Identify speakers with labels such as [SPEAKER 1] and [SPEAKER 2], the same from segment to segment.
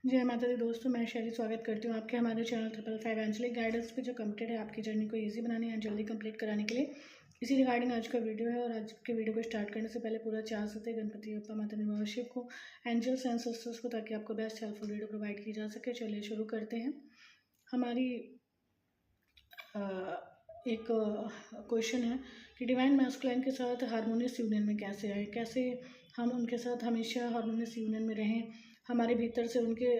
[SPEAKER 1] जय माता दी दोस्तों, मैं शैली स्वागत करती हूँ आपके हमारे चैनल 555 एंजलिक गाइडेंस पे, जो कमिटेड है आपकी जर्नी को इजी बनाने और जल्दी कंप्लीट कराने के लिए। इसी रिगार्डिंग आज का वीडियो है। और आज के वीडियो को स्टार्ट करने से पहले पूरा चार सत्य गणपति बप्पा माता निवास शिव को, एंजल्स एंड सिस्टर्स को, ताकि आपको बेस्ट हेल्पफुल वीडियो प्रोवाइड की जा सके। चलिए शुरू करते हैं। हमारी एक क्वेश्चन है कि डिवाइन मैस्कुलाइन के साथ हारमोनियस यूनियन में कैसे आए, कैसे हम उनके साथ हमेशा हारमोनियस यूनियन में रहें, हमारे भीतर से उनके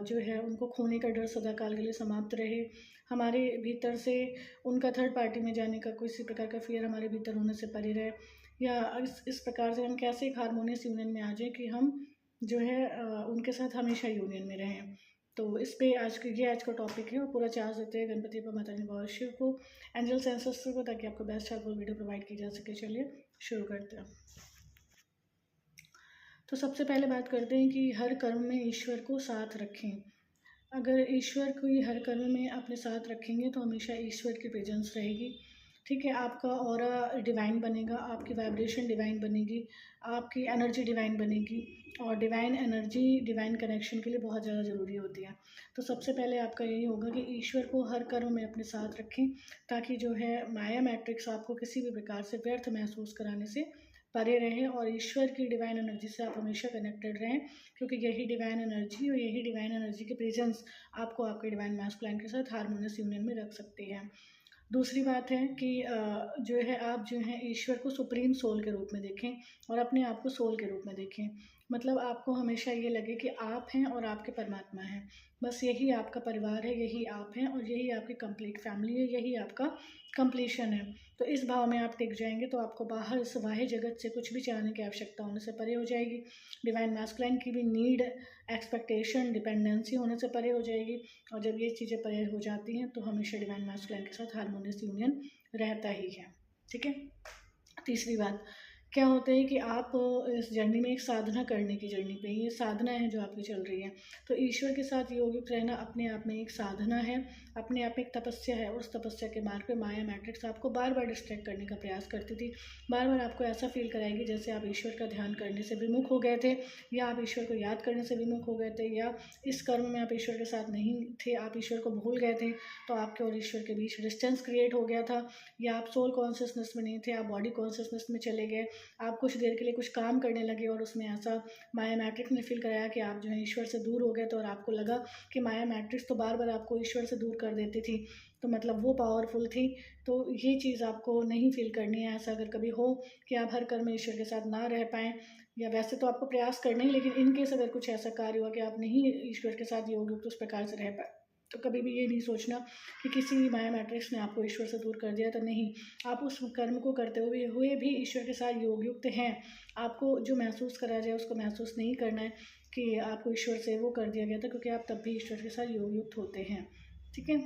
[SPEAKER 1] जो है उनको खोने का डर सदाकाल के लिए समाप्त रहे, हमारे भीतर से उनका थर्ड पार्टी में जाने का किसी प्रकार का फियर हमारे भीतर होने से परे रहे, या इस प्रकार से हम कैसे एक हारमोनियस यूनियन में आ जाए कि हम जो है उनके साथ हमेशा यूनियन में रहें। तो इस पे आज का टॉपिक है। और पूरा चार्ज देते हैं गणपति पर माता निवास शिव को, एंजल्स एंड सिस्टर्स को, ताकि आपको बेस्ट हेल्पफुल वीडियो प्रोवाइड की जा सके। चलिए शुरू करते हैं। तो सबसे पहले बात करते हैं कि हर कर्म में ईश्वर को साथ रखें। अगर ईश्वर को ही हर कर्म में अपने साथ रखेंगे तो हमेशा ईश्वर की प्रेजेंस रहेगी। ठीक है, आपका ऑरा डिवाइन बनेगा, आपकी वाइब्रेशन डिवाइन बनेगी, आपकी एनर्जी डिवाइन बनेगी। और डिवाइन एनर्जी डिवाइन कनेक्शन के लिए बहुत ज़्यादा ज़रूरी होती है। तो सबसे पहले आपका यही होगा कि ईश्वर को हर कर्म में अपने साथ रखें, ताकि जो है माया मैट्रिक्स आपको किसी भी प्रकार से व्यर्थ महसूस कराने से परे रहें और ईश्वर की डिवाइन एनर्जी से आप हमेशा कनेक्टेड रहें, क्योंकि यही डिवाइन एनर्जी और यही डिवाइन एनर्जी की प्रेजेंस आपको आपके डिवाइन मैस्कुलाइन के साथ हारमोनियस यूनियन में रख सकती है। दूसरी बात है कि जो है आप जो है ईश्वर को सुप्रीम सोल के रूप में देखें और अपने आप को सोल के रूप में देखें। मतलब आपको हमेशा ये लगे कि आप हैं और आपके परमात्मा हैं, बस यही आपका परिवार है, यही आप हैं और यही आपकी कंप्लीट फैमिली है, यही आपका कंप्लीशन है। तो इस भाव में आप टिक जाएंगे तो आपको बाहर इस बाह्य जगत से कुछ भी चाहने की आवश्यकता होने से परे हो जाएगी। डिवाइन मैस्कुलाइन की भी नीड, एक्सपेक्टेशन, डिपेंडेंसी होने से परे हो जाएगी। और जब ये चीज़ें परे हो जाती हैं तो हमेशा डिवाइन मैस्कुलाइन के साथ हारमोनियस यूनियन रहता ही है। ठीक है। तीसरी बात क्या होता है कि आप इस जर्नी में एक साधना करने की जर्नी पे, ये साधना है जो आपकी चल रही है। तो ईश्वर के साथ योगिक रहना अपने आप में एक साधना है, अपने आप में एक तपस्या है। उस तपस्या के मार्ग पे माया मैट्रिक्स आपको बार बार डिस्ट्रैक्ट करने का प्रयास करती थी, बार बार आपको ऐसा फील कराएगी जैसे आप ईश्वर का ध्यान करने से विमुख हो गए थे, या आप ईश्वर को याद करने से विमुख हो गए थे, या इस कर्म में आप ईश्वर के साथ नहीं थे, आप ईश्वर को भूल गए थे, तो आपके और ईश्वर के बीच डिस्टेंस क्रिएट हो गया था। या आप सोल कॉन्शियसनेस में नहीं थे, आप बॉडी कॉन्शियसनेस में चले गए, आप कुछ देर के लिए कुछ काम करने लगे और उसमें ऐसा माया मैट्रिक्स ने फील कराया कि आप जो है ईश्वर से दूर हो गए थे, और आपको लगा कि माया मैट्रिक्स तो बार बार आपको ईश्वर से दूर कर देती थी, तो मतलब वो पावरफुल थी। तो ये चीज़ आपको नहीं फील करनी है। ऐसा अगर कभी हो कि आप हर कर्म में ईश्वर के साथ ना रह पाएँ, या वैसे तो आपको प्रयास करना ही, लेकिन इनकेस अगर कुछ ऐसा कार्य हुआ कि आप नहीं ईश्वर के साथ योग युक्त उस प्रकार से रह पाए, तो कभी भी ये नहीं सोचना कि किसी माया मैट्रिक्स ने आपको ईश्वर से दूर कर दिया। तो नहीं, आप उस कर्म को करते हुए भी ईश्वर के साथ योग युक्त हैं। आपको जो महसूस करा जाए उसको महसूस नहीं करना है कि आपको ईश्वर से वो कर दिया गया था, क्योंकि आप तब भी ईश्वर के साथ योग युक्त होते हैं। ठीक है।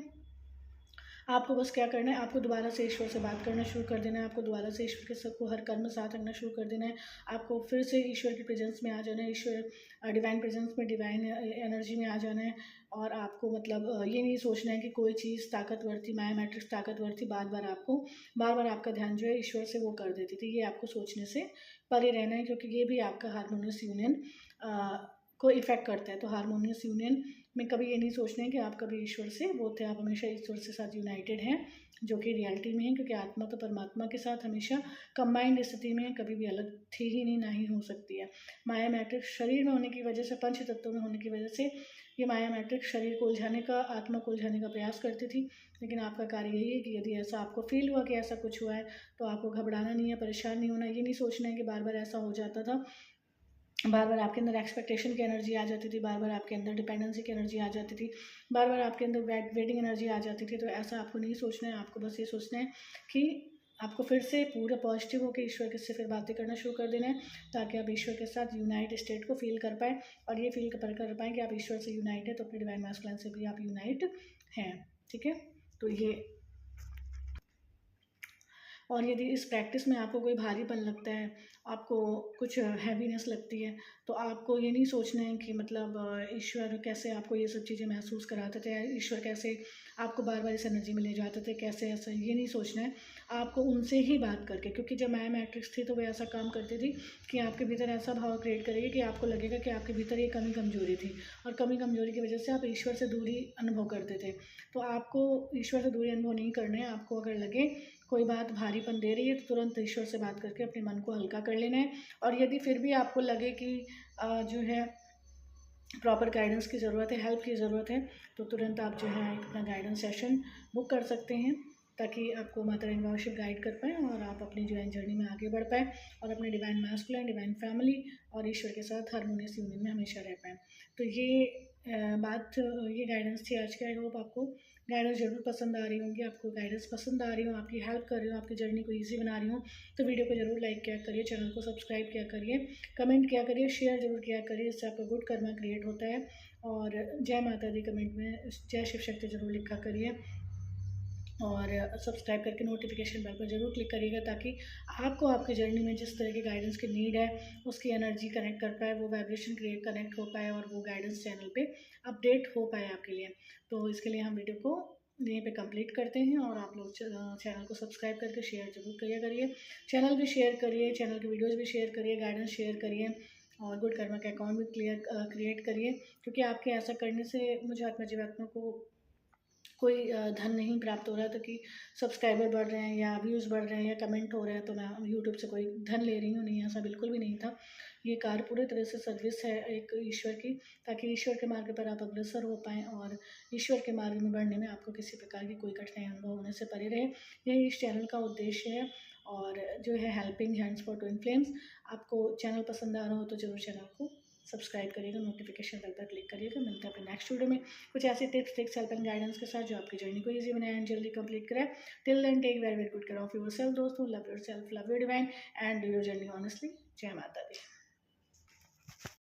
[SPEAKER 1] आपको बस क्या करना है, आपको दोबारा से ईश्वर से बात करना शुरू कर देना है, आपको दोबारा से ईश्वर के सबको हर कर्म साथ रखना शुरू कर देना है, आपको फिर से ईश्वर की प्रेजेंस में आ जाना है, ईश्वर डिवाइन प्रेजेंस में, डिवाइन एनर्जी में आ जाना है। और आपको मतलब ये नहीं सोचना है कि कोई चीज़ ताकतवर थी, माया मैट्रिक्स ताकतवर थी, बार बार आपका ध्यान जो है ईश्वर से वो कर देती थी। ये आपको सोचने से परे रहना है, क्योंकि ये भी आपका हारमोनियस यूनियन को इफ़ेक्ट करता है। तो हारमोनियस यूनियन में कभी ये नहीं सोचना है कि आप कभी ईश्वर से वो थे, आप हमेशा ईश्वर से साथ यूनाइटेड हैं, जो कि रियलिटी में है, क्योंकि आत्मा तो परमात्मा के साथ हमेशा कंबाइंड स्थिति में है, कभी भी अलग थी ही नहीं, ना ही हो सकती है। माया मैट्रिक्स शरीर में होने की वजह से, पंच तत्वों में होने की वजह से ये माया मैट्रिक्स शरीर को उलझाने का, आत्मा को उलझाने का प्रयास करती थी। लेकिन आपका कार्य यही है कि यदि ऐसा आपको फील हुआ कि ऐसा कुछ हुआ है, तो आपको घबराना नहीं है, परेशान नहीं होना, ये नहीं सोचना है कि बार बार ऐसा हो जाता था, बार बार आपके अंदर एक्सपेक्टेशन की एनर्जी आ जाती थी, बार बार आपके अंदर डिपेंडेंसी की एनर्जी आ जाती थी, बार बार आपके अंदर वेटिंग एनर्जी आ जाती थी। तो ऐसा आपको नहीं सोचना है। आपको बस ये सोचना है कि आपको फिर से पूरा पॉजिटिव होकर ईश्वर के से फिर बातें करना शुरू कर देना है, ताकि आप ईश्वर के साथ यूनाइट स्टेट को फील कर पाएँ, और ये फील कर पाएँ कि आप ईश्वर से यूनाइट है, तो अपने डिवाइन मैस्कुलाइन से भी आप यूनाइट हैं। ठीक है। तो ये, और यदि इस प्रैक्टिस में आपको कोई भारीपन लगता है, आपको कुछ हैवीनेस लगती है, तो आपको ये नहीं सोचना है कि मतलब ईश्वर कैसे आपको ये सब चीज़ें महसूस कराते थे, ईश्वर कैसे आपको बार बार इस एनर्जी में ले जाते थे, कैसे ऐसा, ये नहीं सोचना है। आपको उनसे ही बात करके, क्योंकि जब मैं मैट्रिक्स थी तो वो ऐसा काम करती थी कि आपके भीतर ऐसा भाव क्रिएट करेगी कि आपको लगेगा कि आपके भीतर ये कमी कमजोरी थी, और कमी कमजोरी की वजह से आप ईश्वर से दूरी अनुभव करते थे। तो आपको ईश्वर से दूरी अनुभव नहीं करना है। आपको अगर लगे कोई बात भारीपन दे रही है तो तुरंत ईश्वर से बात करके अपने मन को हल्का कर लेना है। और यदि फिर भी आपको लगे कि जो है प्रॉपर गाइडेंस की ज़रूरत है, हेल्प की ज़रूरत है, तो तुरंत आप जो है अपना गाइडेंस सेशन बुक कर सकते हैं, ताकि आपको माता रानी बाबा शिव गाइड कर पाएँ और आप अपनी जो है जर्नी में आगे बढ़ पाएँ और अपने डिवाइन मैस्कुलाइन, डिवाइन फैमिली और ईश्वर के साथ हारमोनियस यूनियन में हमेशा रह पाएँ। तो ये गाइडेंस थी आज की। आई होप आपको गाइडेंस ज़रूर पसंद आ रही होंगी। आपको गाइडेंस पसंद आ रही हो, आपकी हेल्प कर रही हो, आपकी जर्नी को ईजी बना रही हूँ, तो वीडियो को ज़रूर लाइक किया करिए, चैनल को सब्सक्राइब किया करिए, कमेंट किया करिए, शेयर ज़रूर किया करिए। इससे आपका गुड कर्मा क्रिएट होता है। और जय माता दी कमेंट में जय शिव शक्ति ज़रूर लिखा करिए, और सब्सक्राइब करके नोटिफिकेशन बेल पर ज़रूर क्लिक करिएगा, ताकि आपको आपकी जर्नी में जिस तरह की गाइडेंस की नीड है उसकी एनर्जी कनेक्ट कर पाए, वो वाइब्रेशन क्रिएट कनेक्ट हो पाए और वो गाइडेंस चैनल पे अपडेट हो पाए आपके लिए। तो इसके लिए हम वीडियो को यहीं पे कंप्लीट करते हैं, और आप लोग चैनल को सब्सक्राइब करके शेयर जरूर किया करिए, चैनल भी शेयर करिए, चैनल की वीडियोज़ भी शेयर करिए, गाइडेंस शेयर करिए, और गुड कर्मा का अकाउंट भी क्रिएट करिए। क्योंकि आपके ऐसा करने से मुझे आत्मा जीवात्मा को कोई धन नहीं प्राप्त हो रहा था कि सब्सक्राइबर बढ़ रहे हैं या व्यूज़ बढ़ रहे हैं या कमेंट हो रहे हैं तो मैं यूट्यूब से कोई धन ले रही हूँ, नहीं, ऐसा बिल्कुल भी नहीं था। ये कार्य पूरे तरह से सर्विस है एक ईश्वर की, ताकि ईश्वर के मार्ग पर आप अग्रसर हो पाएँ और ईश्वर के मार्ग में बढ़ने में आपको किसी प्रकार की कोई कठिनाई अनुभव होने से परे रहे। यही इस चैनल का उद्देश्य है। और जो है helping hands for twin flames. आपको चैनल पसंद आ रहा हो तो ज़रूर चैनल को सब्सक्राइब करिएगा, नोटिफिकेशन बेल पर क्लिक करिएगा। मिलते हैं अपने नेक्स्ट वीडियो में कुछ ऐसे tips, tricks, help and guidance के साथ जो आपकी जर्नी को ईजी बनाए एंड जल्दी कंप्लीट कराए। Till then take very very good care of yourself दोस्तों। Love yourself, love your divine and do your journey honestly. जय माता दी।